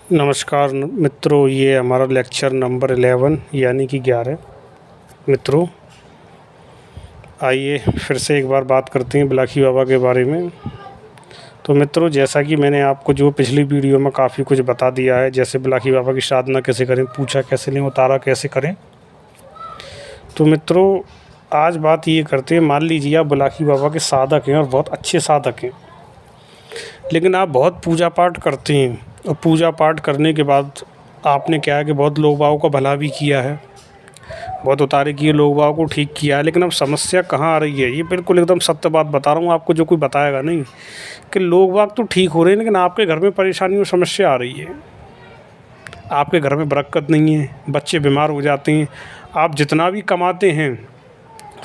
नमस्कार मित्रों, ये हमारा लेक्चर नंबर 11 यानी कि 11। मित्रों, आइए फिर से एक बार बात करते हैं बिलाखी बाबा के बारे में। तो मित्रों, जैसा कि मैंने आपको जो पिछली वीडियो में काफ़ी कुछ बता दिया है, जैसे बिलाखी बाबा की साधना कैसे करें, पूछा कैसे लें, उतारा कैसे करें। तो मित्रों, आज बात ये करते हैं, मान लीजिए आप बिलाखी बाबा के साधक हैं और बहुत अच्छे साधक हैं, लेकिन आप बहुत पूजा पाठ करते हैं और पूजा पाठ करने के बाद आपने क्या है कि बहुत लोग बागों का भला भी किया है, बहुत उतारे किए, लोग बागों को ठीक किया है, लेकिन अब समस्या कहाँ आ रही है? ये बिल्कुल एकदम सत्य बात बता रहा हूँ आपको, जो कोई बताएगा नहीं, कि लोग बाग तो ठीक हो रहे हैं, लेकिन आपके घर में परेशानी और समस्या आ रही है। आपके घर में बरकत नहीं है, बच्चे बीमार हो जाते हैं, आप जितना भी कमाते हैं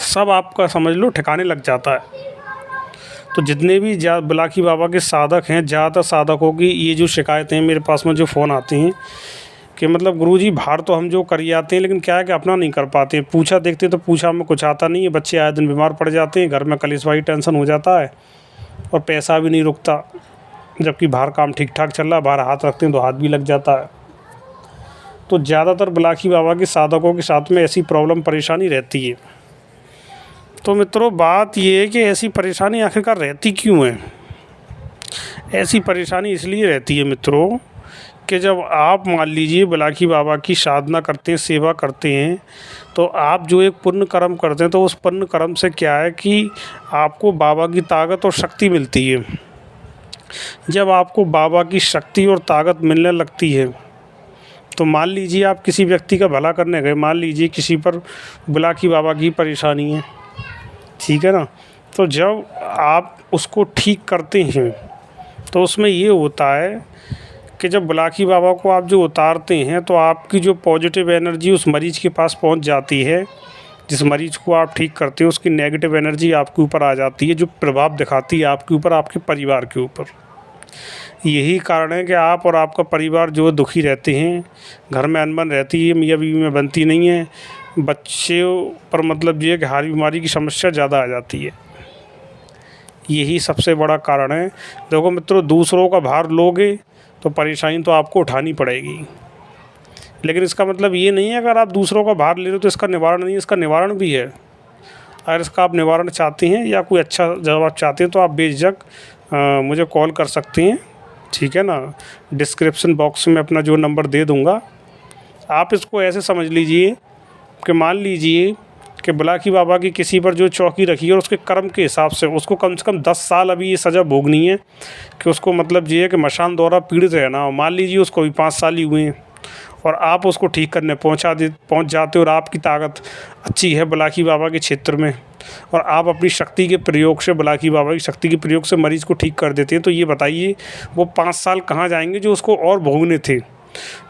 सब आपका समझ लो ठिकाने लग जाता है। तो जितने भी बिलाखी बाबा के साधक हैं, ज़्यादातर साधकों की ये जो शिकायतें हैं, मेरे पास में जो फ़ोन आते हैं कि मतलब गुरुजी भार तो हम जो कर आते हैं, लेकिन क्या है कि अपना नहीं कर पाते। पूछा देखते तो पूछा में कुछ आता नहीं है, बच्चे आए दिन बीमार पड़ जाते हैं, घर में कलेशवाही टेंशन हो जाता है और पैसा भी नहीं रुकता, जबकि बाहर काम ठीक ठाक चल रहा है, बाहर हाथ रखते हैं तो हाथ भी लग जाता है। तो ज़्यादातर बिलाखी बाबा के साधकों के साथ में ऐसी प्रॉब्लम परेशानी रहती है। तो मित्रों, बात ये है कि ऐसी परेशानी आखिरकार रहती क्यों है? ऐसी परेशानी इसलिए रहती है मित्रों कि जब आप मान लीजिए बिलाखी बाबा की साधना करते हैं, सेवा करते हैं, तो आप जो एक पुण्य कर्म करते हैं, तो उस पुण्य कर्म से क्या है कि आपको बाबा की ताकत और शक्ति मिलती है। जब आपको बाबा की शक्ति और ताकत मिलने लगती है, तो मान लीजिए आप किसी व्यक्ति का भला करने गए, मान लीजिए किसी पर बिलाखी बाबा की परेशानी है, ठीक है ना, तो जब आप उसको ठीक करते हैं तो उसमें ये होता है कि जब बिलाखी बाबा को आप जो उतारते हैं, तो आपकी जो पॉजिटिव एनर्जी उस मरीज़ के पास पहुंच जाती है। जिस मरीज़ को आप ठीक करते हैं उसकी नेगेटिव एनर्जी आपके ऊपर आ जाती है, जो प्रभाव दिखाती है आपके ऊपर, आपके परिवार के ऊपर। यही कारण है कि आप और आपका परिवार जो दुखी रहते हैं, घर में अनबन रहती है, मियाँ बीवी में बनती नहीं है, बच्चों पर मतलब ये कि हारी बीमारी की समस्या ज़्यादा आ जाती है। यही सबसे बड़ा कारण है। देखो मित्रों, दूसरों का भार लोगे तो परेशानी तो आपको उठानी पड़ेगी, लेकिन इसका मतलब ये नहीं है अगर आप दूसरों का भार ले रहे हो तो इसका निवारण नहीं है, इसका निवारण भी है। अगर इसका आप निवारण चाहते हैं या कोई अच्छा जवाब चाहते हैं तो आप बेझिझक मुझे कॉल कर सकते हैं, ठीक है ना। डिस्क्रिप्शन बॉक्स में अपना जो नंबर दे दूँगा। आप इसको ऐसे समझ लीजिए कि मान लीजिए कि बिलाखी बाबा की किसी पर जो चौकी रखी है और उसके कर्म के हिसाब से उसको कम से कम 10 साल अभी ये सज़ा भोगनी है कि उसको मतलब ये है कि मशान द्वारा पीड़ित रहना हो। मान लीजिए उसको भी 5 साल ही हुए हैं और आप उसको ठीक करने पहुंच जाते हो और आपकी ताकत अच्छी है बिलाखी बाबा के क्षेत्र में, और आप अपनी शक्ति के प्रयोग से, बिलाखी बाबा की शक्ति के प्रयोग से मरीज़ को ठीक कर देते हैं, तो ये बताइए वो 5 साल कहाँ जाएंगे जो उसको और भोगने थे?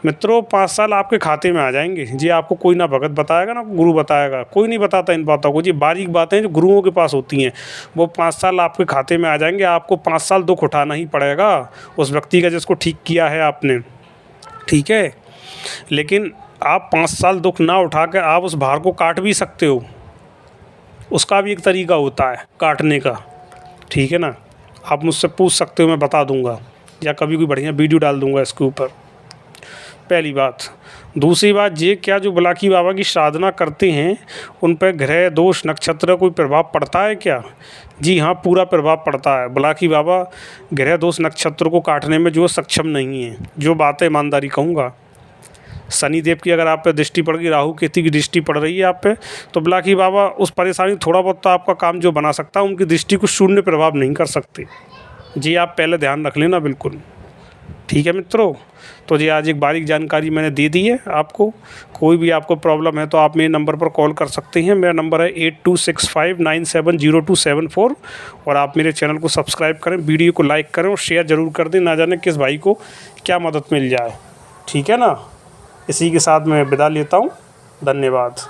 मित्रों, 5 साल आपके खाते में आ जाएंगे। जी आपको कोई ना भगत बताएगा ना गुरु बताएगा, कोई नहीं बताता इन बातों को। जी बारीक बातें जो गुरुओं के पास होती हैं, वो 5 साल आपके खाते में आ जाएंगे। आपको 5 साल दुख उठाना ही पड़ेगा उस व्यक्ति का जिसको ठीक किया है आपने, ठीक है। लेकिन आप 5 साल दुख ना उठा कर आप उस भार को काट भी सकते हो, उसका भी एक तरीका होता है काटने का, ठीक है ना। आप मुझसे पूछ सकते हो, मैं बता दूंगा, या कभी कोई बढ़िया वीडियो डाल दूंगा इसके ऊपर। पहली बात। दूसरी बात ये, क्या जो बिलाखी बाबा की साधना करते हैं उन पर ग्रह दोष नक्षत्र कोई प्रभाव पड़ता है क्या? जी हाँ, पूरा प्रभाव पड़ता है। बिलाखी बाबा ग्रह दोष नक्षत्र को काटने में जो सक्षम नहीं है। जो बात है ईमानदारी कहूँगा, शनि देव की अगर आप पे दृष्टि पड़ गई, राहु केतु की दृष्टि पड़ रही है आप पे, तो बिलाखी बाबा उस परेशानी थोड़ा बहुत तो आपका काम जो बना सकता है, उनकी दृष्टि को शून्य प्रभाव नहीं कर सकते। जी आप पहले ध्यान रख लेना बिल्कुल, ठीक है मित्रों। तो जी आज एक बारीक जानकारी मैंने दे दी है आपको। कोई भी आपको प्रॉब्लम है तो आप मेरे नंबर पर कॉल कर सकते हैं। मेरा नंबर है 8265970274, और आप मेरे चैनल को सब्सक्राइब करें, वीडियो को लाइक करें और शेयर ज़रूर कर दें, ना जाने किस भाई को क्या मदद मिल जाए, ठीक है ना। इसी के साथ मैं विदा लेता हूँ, धन्यवाद।